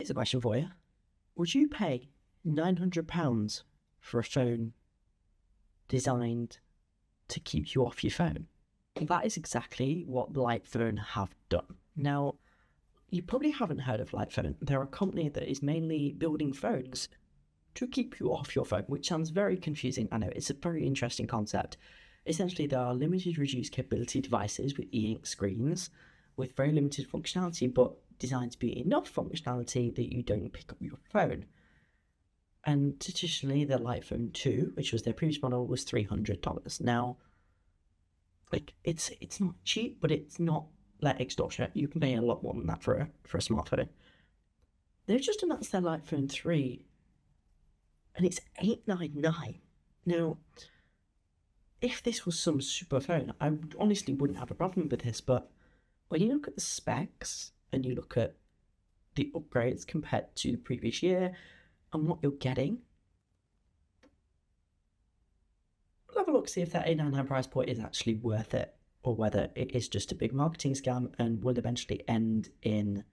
Here's a question for you. Would you pay £900 for a phone designed to keep you off your phone? That is exactly what Lightphone have done. Now, you probably haven't heard of Lightphone. They're a company that is mainly building phones to keep you off your phone, which sounds very confusing. I know, it's a very interesting concept. Essentially, there are limited reduced capability devices with e-ink screens with very limited functionality, but designed to be enough functionality that you don't pick up your phone. And traditionally, the Lightphone 2, which was their previous model, was $300. Now, like, it's not cheap, but it's not like extortionate. You can pay a lot more than that for a smartphone. They've just announced their Lightphone 3, and it's $899. Now, if this was some super phone, I honestly wouldn't have a problem with this, but when you look at the specs and you look at the upgrades compared to the previous year and what you're getting, we'll have a look, see if that $899 price point is actually worth it, or whether it is just a big marketing scam and will eventually end in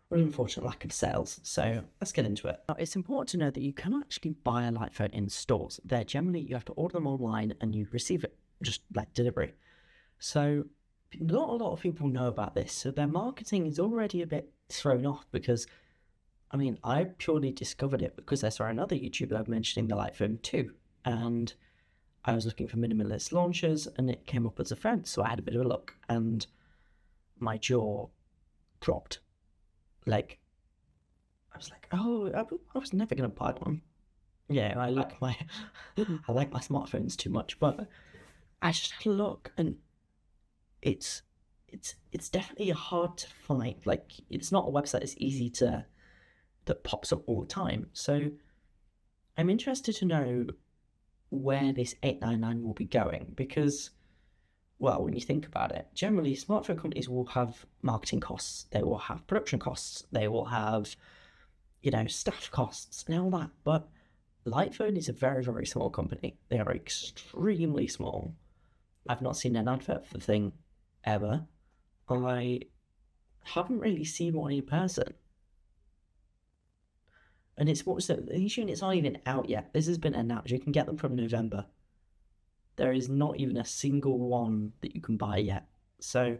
an unfortunate lack of sales. So let's get into it. Now, it's important to know that you can actually buy a Lightphone in stores. They're generally, you have to order them online and you receive it just like delivery. So not a lot of people know about this. So their marketing is already a bit thrown off because, I mean, I purely discovered it because I saw another YouTuber mentioning the Lightphone 2. And I was looking for minimalist launchers and it came up as a phone. So I had a bit of a look and my jaw dropped. Like, I was like, oh, I was never going to buy one. Yeah, I like my smartphones too much, but I just had a look and it's definitely hard to find. Like, it's not a website that's easy that pops up all the time. So I'm interested to know where this $899 will be going because, well, when you think about it, generally smartphone companies will have marketing costs, they will have production costs, they will have, staff costs and all that. But Lightphone is a very, very small company. They are extremely small. I've not seen an advert for the thing ever. I haven't really seen one in person. And these units aren't even out yet. This has been announced. You can get them from November. There is not even a single one that you can buy yet. So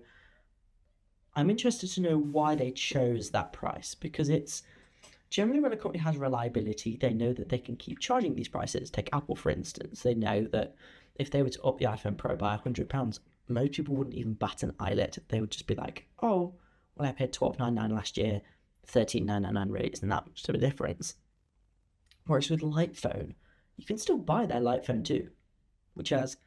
I'm interested to know why they chose that price, because it's generally when a company has reliability, they know that they can keep charging these prices. Take Apple, for instance. They know that if they were to up the iPhone Pro by £100, most people wouldn't even bat an eyelid. They would just be like, oh, well, I paid $12.99 last year, $13.99 really isn't that much of a difference. Whereas with Lightphone, you can still buy their Lightphone 2, which has,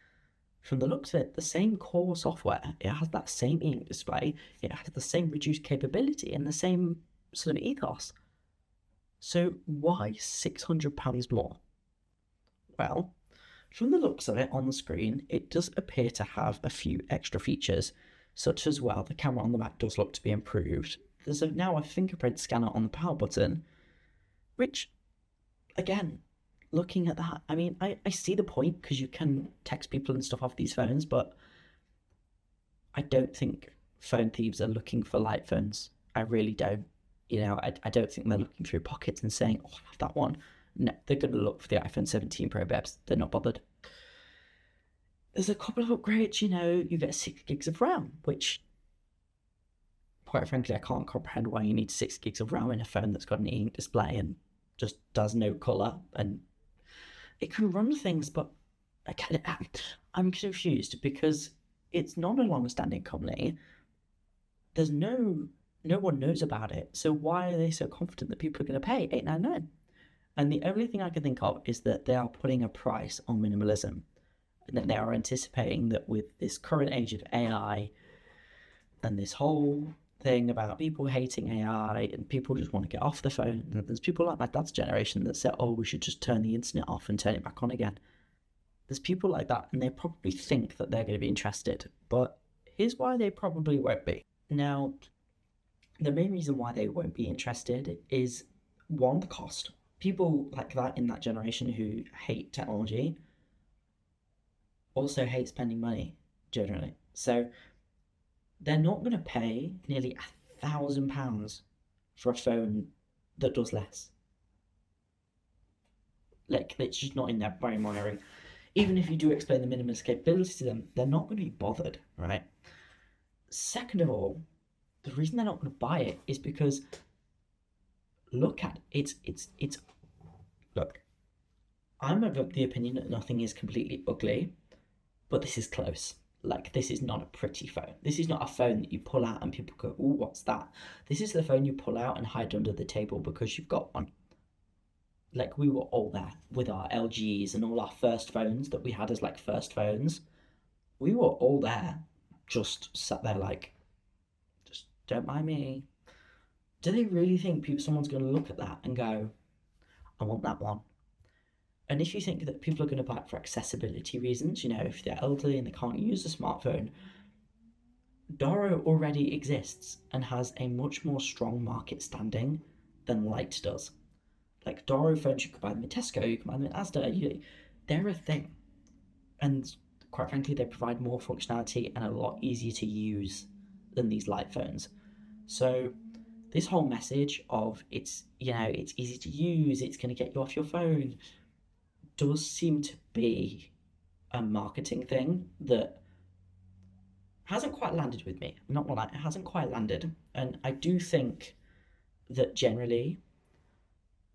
from the looks of it, the same core software. It has that same ink display. It has the same reduced capability and the same sort of ethos. So why £600 more? Well, from the looks of it on the screen, it does appear to have a few extra features, such as, well, the camera on the back does look to be improved. There's now a fingerprint scanner on the power button, which, again, looking at that, I mean, I see the point because you can text people and stuff off these phones, but I don't think phone thieves are looking for light phones. I really don't. I don't think they're looking through pockets and saying, oh, I have that one. No, they're going to look for the iPhone 17 Pro Bebs. They're not bothered. There's a couple of upgrades, you get 6 gigs of RAM, which, quite frankly, I can't comprehend why you need 6 gigs of RAM in a phone that's got an e-ink display and just does no colour, and it can run things, but I'm confused because it's not a long-standing company. There's no one knows about it, so why are they so confident that people are going to pay $899? And the only thing I can think of is that they are putting a price on minimalism, and that they are anticipating that with this current age of AI and this whole thing about people hating AI and people just want to get off the phone, and there's people like my dad's generation that say, oh, we should just turn the internet off and turn it back on again. There's people like that, and they probably think that they're going to be interested, but here's why they probably won't be. Now, the main reason why they won't be interested is, one, the cost. People like that in that generation who hate technology also hate spending money, generally. So they're not going to pay nearly £1,000 for a phone that does less. Like, it's just not in their brain wiring. Even if you do explain the minimalist capabilities to them, they're not going to be bothered, right? Second of all, the reason they're not going to buy it is because look at it's look. I'm of the opinion that nothing is completely ugly, but this is close. Like, this is not a pretty phone. This is not a phone that you pull out and people go, "Ooh, what's that?" This is the phone you pull out and hide under the table because you've got one. Like, we were all there with our LGs and all our first phones that we had as like first phones. We were all there, just sat there like, just don't mind me. Do they really think someone's going to look at that and go, "I want that one"? And if you think that people are going to buy it for accessibility reasons, if they're elderly and they can't use a smartphone, Doro already exists and has a much more strong market standing than Lite does. Like, Doro phones, you can buy them in Tesco, you can buy them in Asda, they're a thing. And quite frankly, they provide more functionality and a lot easier to use than these Lite phones. So this whole message of it's easy to use, it's going to get you off your phone, does seem to be a marketing thing that hasn't quite landed with me. I'm not gonna lie, it hasn't quite landed. And I do think that generally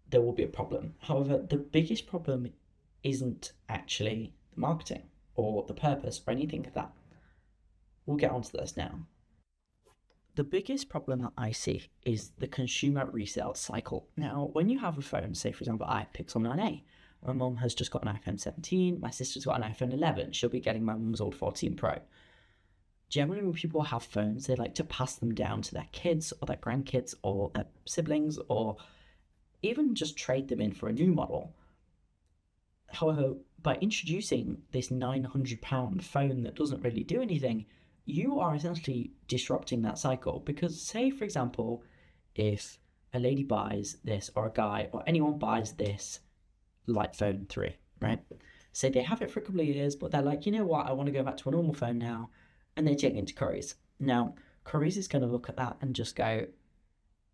there will be a problem. However, the biggest problem isn't actually the marketing or the purpose or anything like that. We'll get onto this now. The biggest problem that I see is the consumer resale cycle. Now, when you have a phone, say for example, I have Pixel 9a, my mum has just got an iPhone 17, my sister's got an iPhone 11, she'll be getting my mum's old 14 Pro. Generally, when people have phones, they like to pass them down to their kids or their grandkids or their siblings, or even just trade them in for a new model. However, by introducing this £900 phone that doesn't really do anything, you are essentially disrupting that cycle. Because say, for example, if a lady buys this, or a guy, or anyone buys this Lite phone 3, right? Say they have it for a couple of years, but they're like, you know what, I want to go back to a normal phone now, and they take it into Currys. Now, Currys is going to look at that and just go,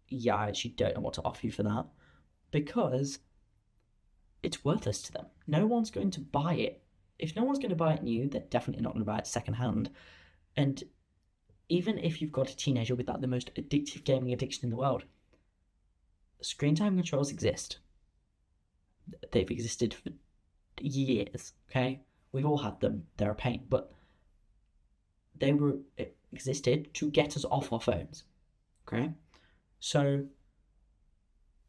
yeah, I actually don't know what to offer you for that, because it's worthless to them. No one's going to buy it. If no one's going to buy it new, they're definitely not going to buy it secondhand. And even if you've got a teenager with the most addictive gaming addiction in the world, screen time controls exist. They've existed for years, okay? We've all had them. They're a pain, but they existed to get us off our phones, okay? So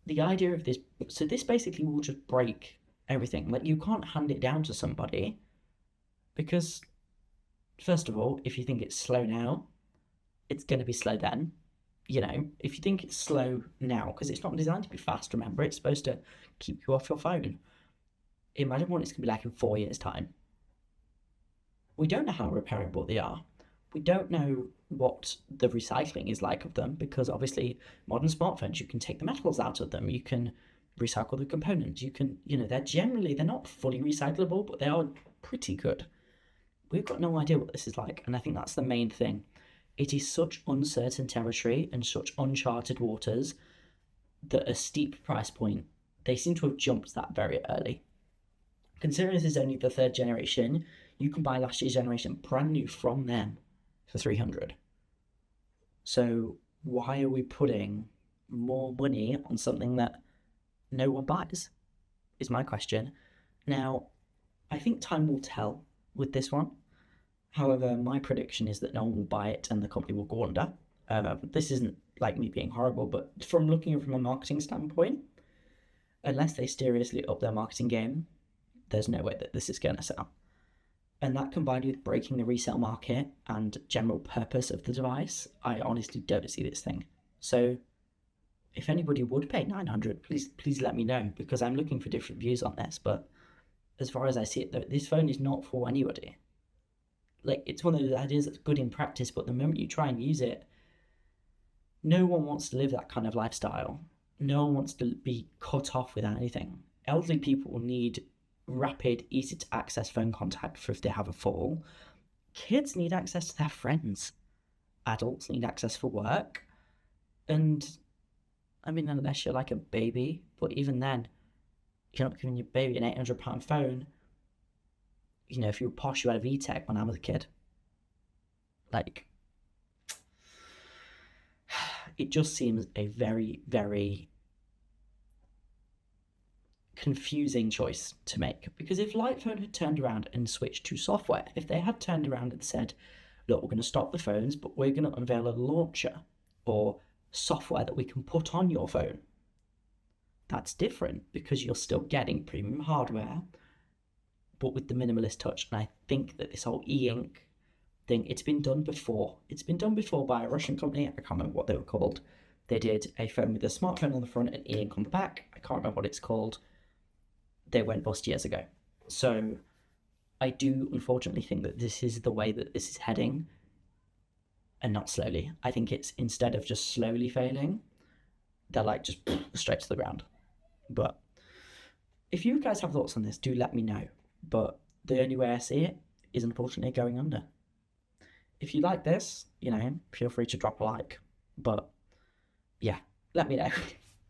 the idea of this, this basically will just break everything. Like, you can't hand it down to somebody because, first of all, if you think it's slow now, it's going to be slow then. If you think it's slow now, because it's not designed to be fast, remember, it's supposed to keep you off your phone. Imagine what it's going to be like in 4 years' time. We don't know how repairable they are. We don't know what the recycling is like of them, because obviously modern smartphones, you can take the metals out of them, you can recycle the components, you can, they're not fully recyclable, but they are pretty good. We've got no idea what this is like, and I think that's the main thing. It is such uncertain territory and such uncharted waters that a steep price point, they seem to have jumped that very early. Considering this is only the third generation, you can buy last year's generation brand new from them for $300. So why are we putting more money on something that no one buys, is my question. Now, I think time will tell with this one. However, my prediction is that no one will buy it and the company will go under. This isn't like me being horrible, but from looking from a marketing standpoint, unless they seriously up their marketing game, there's no way that this is going to sell. And that, combined with breaking the resale market and general purpose of the device, I honestly don't see this thing. So if anybody would pay $900, please let me know, because I'm looking for different views on this. But as far as I see it, though, this phone is not for anybody. Like, it's one of those ideas that's good in practice, but the moment you try and use it, no one wants to live that kind of lifestyle. No one wants to be cut off without anything. Elderly people need rapid, easy to access phone contact for if they have a fall. Kids need access to their friends. Adults need access for work. And I mean, unless you're like a baby, but even then, you're not giving your baby an £800 phone. You know, if you were posh, you had a VTech when I was a kid. Like, it just seems a very, very confusing choice to make. Because if Lightphone had turned around and switched to software, if they had turned around and said, look, we're going to stop the phones, but we're going to unveil a launcher or software that we can put on your phone, that's different because you're still getting premium hardware, but with the minimalist touch. And I think that this whole e-ink thing, it's been done before. It's been done before by a Russian company. I can't remember what they were called. They did a phone with a smartphone on the front and e-ink on the back. I can't remember what it's called. They went bust years ago. So I do unfortunately think that this is the way that this is heading, and not slowly. I think it's, instead of just slowly failing, they're like just straight to the ground. But if you guys have thoughts on this, do let me know. But the only way I see it is unfortunately going under. If you like this, feel free to drop a like. But yeah, let me know.